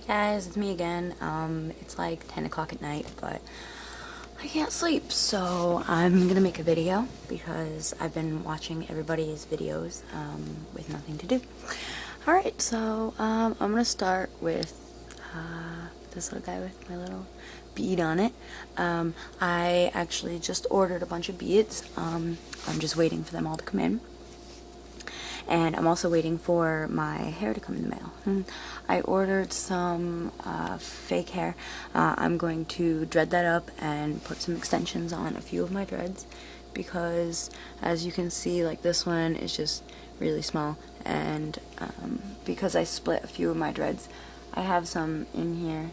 Guys, it's me again. It's like 10 o'clock at night, but I can't sleep, so I'm gonna make a video because I've been watching everybody's videos with nothing to do. Alright, so I'm gonna start with this little guy with my little bead on it. I actually just ordered a bunch of beads. I'm just waiting for them all to come in. And I'm also waiting for my hair to come in the mail. I ordered some fake hair. I'm going to dread that up and put some extensions on a few of my dreads because, as you can see, like this one is just really small, and because I split a few of my dreads, I have some in here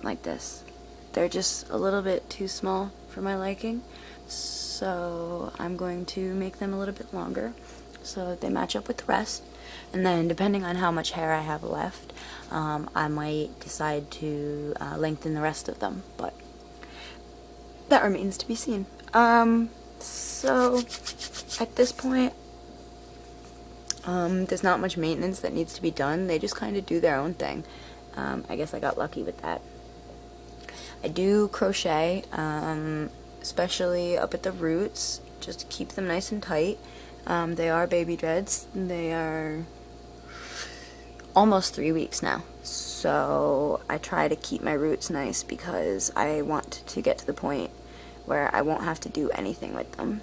like this. They're just a little bit too small for my liking, so I'm going to make them a little bit longer so that they match up with the rest. And then depending on how much hair I have left, I might decide to lengthen the rest of them, but that remains to be seen. So at this point, there's not much maintenance that needs to be done. They just kind of do their own thing. I guess I got lucky with that. I do crochet, especially up at the roots, just to keep them nice and tight. They are baby dreads. They are almost 3 weeks now, so I try to keep my roots nice because I want to get to the point where I won't have to do anything with them.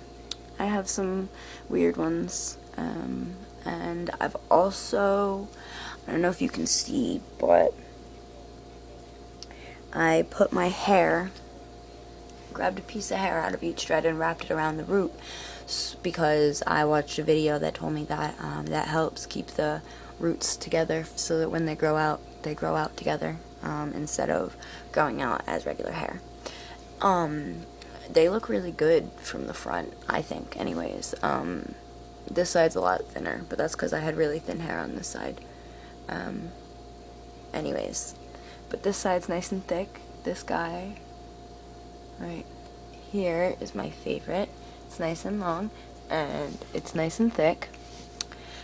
I have some weird ones, and I've also, I don't know if you can see, but I put my hair, grabbed a piece of hair out of each dread and wrapped it around the root, because I watched a video that told me that that helps keep the roots together so that when they grow out together, instead of growing out as regular hair. They look really good from the front, I think, anyways. This side's a lot thinner, but that's because I had really thin hair on this side. Anyways, but this side's nice and thick. This guy right here is my favorite. It's nice and long, and it's nice and thick.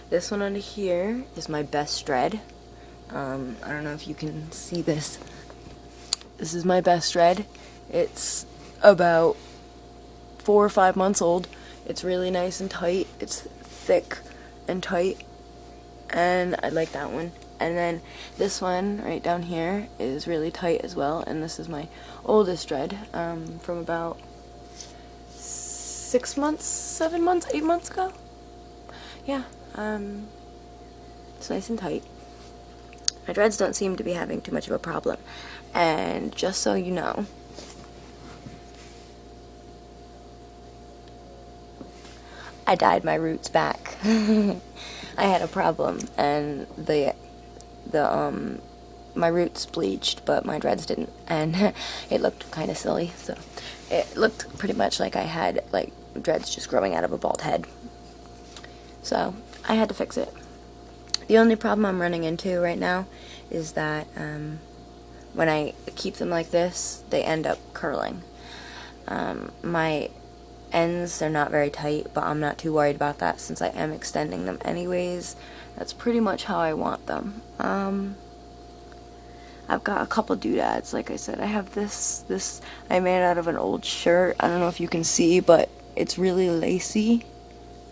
This one under here is my best dread. I don't know if you can see this. This is my best dread. It's about 4 or 5 months old. It's really nice and tight. It's thick and tight, and I like that one. And then this one right down here is really tight as well, and this is my oldest dread, from about 6 months, 7 months, 8 months ago. Yeah, it's nice and tight. My dreads don't seem to be having too much of a problem. And just so you know, I dyed my roots back. I had a problem, and my roots bleached, but my dreads didn't, and it looked kind of silly. So it looked pretty much like I had like dreads just growing out of a bald head. So I had to fix it. The only problem I'm running into right now is that when I keep them like this, they end up curling. My ends, they're not very tight, but I'm not too worried about that since I am extending them anyways. That's pretty much how I want them. I've got a couple doodads. Like I said, I have this I made out of an old shirt. I don't know if you can see, but it's really lacy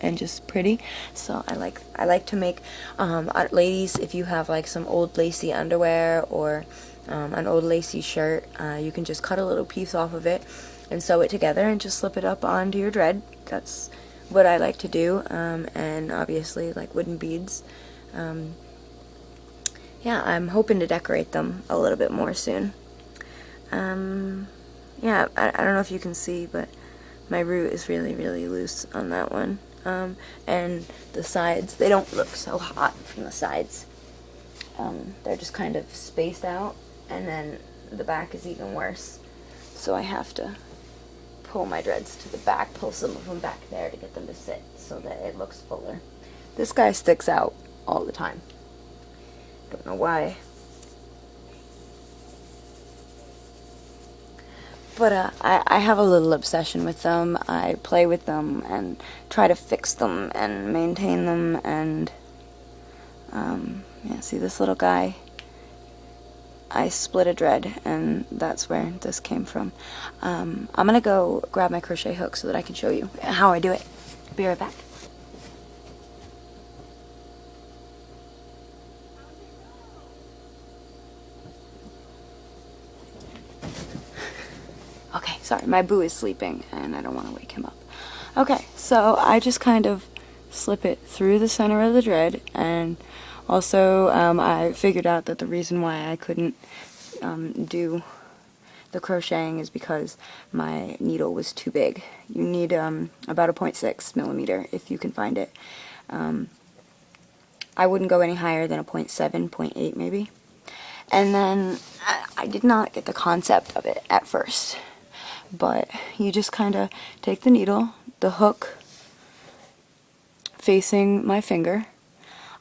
and just pretty. So I like to make, ladies, if you have like some old lacy underwear or an old lacy shirt, you can just cut a little piece off of it and sew it together and just slip it up onto your dread. That's what I like to do, and obviously like wooden beads. Yeah, I'm hoping to decorate them a little bit more soon. Yeah, I don't know if you can see, but my root is really, really loose on that one. And the sides, they don't look so hot from the sides. They're just kind of spaced out, and then the back is even worse. So I have to pull my dreads to the back, pull some of them back there to get them to sit so that it looks fuller. This guy sticks out all the time. Don't know why. But I have a little obsession with them. I play with them and try to fix them and maintain them, and yeah, see this little guy? I split a dread, and that's where this came from. I'm gonna go grab my crochet hook so that I can show you how I do it. Be right back. Okay, sorry, my boo is sleeping and I don't want to wake him up. Okay, so I just kind of slip it through the center of the dread, and also I figured out that the reason why I couldn't do the crocheting is because my needle was too big. You need about a 0.6 millimeter if you can find it. I wouldn't go any higher than a 0.7, 0.8 maybe. And then I did not get the concept of it at first. But you just kind of take the needle, the hook facing my finger.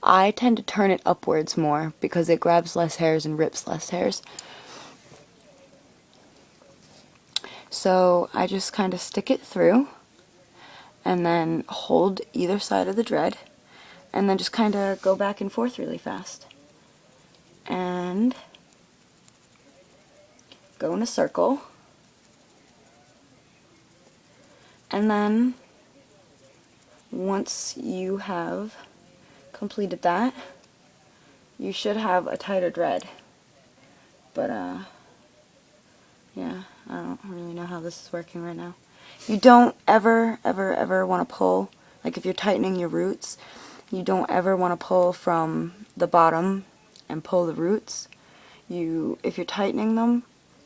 I tend to turn it upwards more because it grabs less hairs and rips less hairs. So I just kind of stick it through and then hold either side of the dread and then just kind of go back and forth really fast. And go in a circle. And then once you have completed that, you should have a tighter dread. But yeah, I don't really know how this is working right now. You don't ever want to pull, like if you're tightening your roots, you don't ever want to pull from the bottom and pull the roots. If you're tightening them,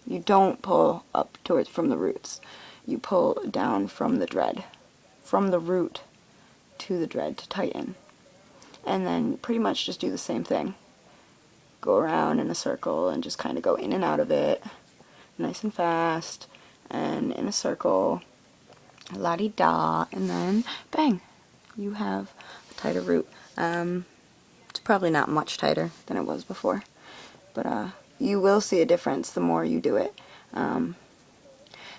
you don't pull up towards from the roots. You pull down from the dread, from the root to the dread to tighten. And then pretty much just do the same thing. Go around in a circle and just kind of go in and out of it, nice and fast, and in a circle, la-di-da, and then bang, you have a tighter root. It's probably not much tighter than it was before, but you will see a difference the more you do it.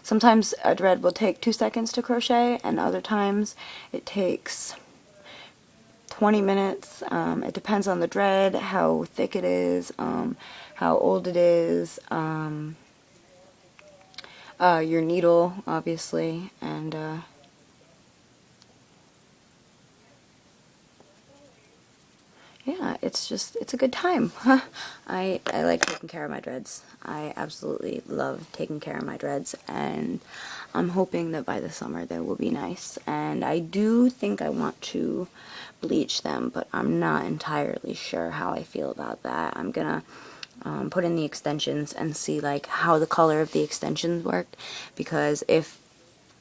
Sometimes a dread will take 2 seconds to crochet, and other times it takes 20 minutes. It depends on the dread, how thick it is, how old it is, your needle, obviously, and yeah, it's a good time. I like taking care of my dreads. I absolutely love taking care of my dreads, and I'm hoping that by the summer they will be nice. And I do think I want to bleach them, but I'm not entirely sure how I feel about that. I'm gonna put in the extensions and see like how the color of the extensions worked, because if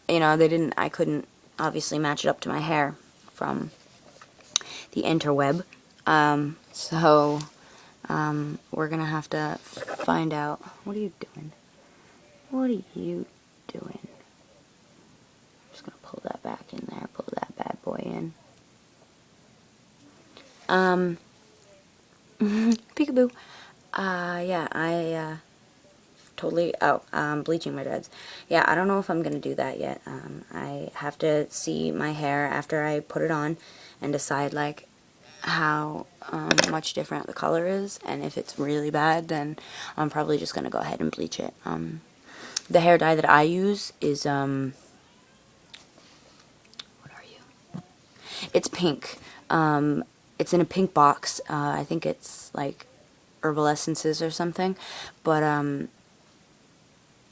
I couldn't obviously match it up to my hair from the interweb. So we're gonna have to find out. What are you doing? What are you doing? Just gonna pull that back in there, pull that bad boy in. Peekaboo. Yeah, I totally bleaching my dreads. Yeah, I don't know if I'm gonna do that yet. I have to see my hair after I put it on and decide like how much different the color is, and if it's really bad, then I'm probably just gonna go ahead and bleach it. The hair dye that I use is what are you? It's pink. It's in a pink box. I think it's like Herbal Essences or something, but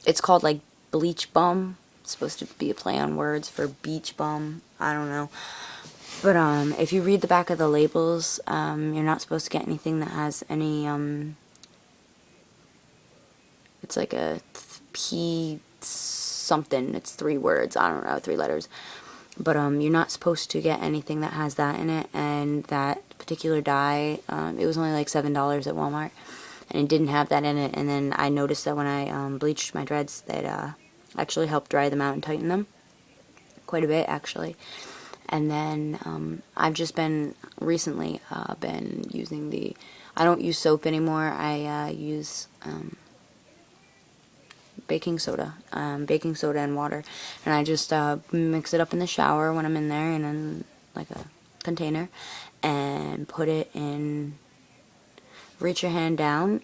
it's called like Bleach Bum. It's supposed to be a play on words for beach bum. I don't know. But if you read the back of the labels, you're not supposed to get anything that has any, it's like a P something, it's 3 words, I don't know, 3 letters. But you're not supposed to get anything that has that in it, and that particular dye, it was only like $7 at Walmart, and it didn't have that in it. And then I noticed that when I bleached my dreads, that actually helped dry them out and tighten them quite a bit, actually. And then I've just been recently been using I don't use soap anymore. I use baking soda and water, and I just mix it up in the shower when I'm in there, and then like a container, and put it in. Reach your hand down